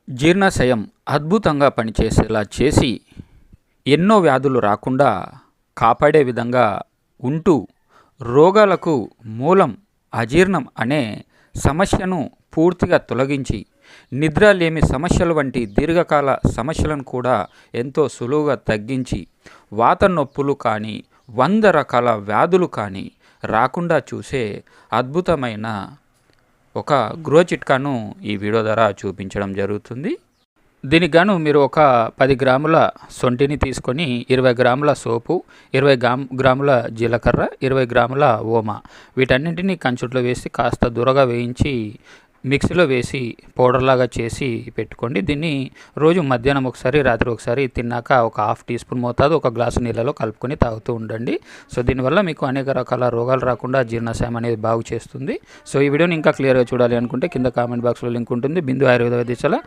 జీర్ణాశయం అద్భుతంగా పనిచేసేలా చేసి ఎన్నో వ్యాధులు రాకుండా కాపాడే విధంగా ఉంటూ రోగాలకు మూలం అజీర్ణం అనే సమస్యను పూర్తిగా తొలగించి నిద్రలేమి సమస్యలు వంటి దీర్ఘకాల సమస్యలను కూడా ఎంతో సులువుగా తగ్గించి వాత నొప్పులు కానీ 100 రకాల వ్యాధులు కానీ రాకుండా చూసే అద్భుతమైన ఒక గృహ చిట్కాను ఈ వీడియో ద్వారా చూపించడం జరుగుతుంది. దీనికి గాను మీరు ఒక 10 గ్రాముల సొంటిని తీసుకొని 20 గ్రాముల సోపు, 20 గ్రాముల జీలకర్ర, 20 గ్రాముల ఓమ వీటన్నింటినీ కంచుట్లో వేసి కాస్త దూరగా వేయించి మిక్సీలో వేసి పౌడర్లాగా చేసి పెట్టుకోండి. దీన్ని రోజు మధ్యాహ్నం ఒకసారి, రాత్రి ఒకసారి తిన్నాక ఒక ½ టీ స్పూన్ మోతాదు ఒక గ్లాసు నీళ్ళలో కలుపుకొని తాగుతూ ఉండండి. సో దీనివల్ల మీకు అనేక రకాల రోగాలు రాకుండా జీర్ణాశయం అనేది బాగు చేస్తుంది. సో ఈ వీడియోని ఇంకా క్లియర్గా చూడాలి అనుకుంటే కింద కామెంట్ బాక్స్లో లింక్ ఉంటుంది. బిందు ఆయుర్వేద వైద్యశాల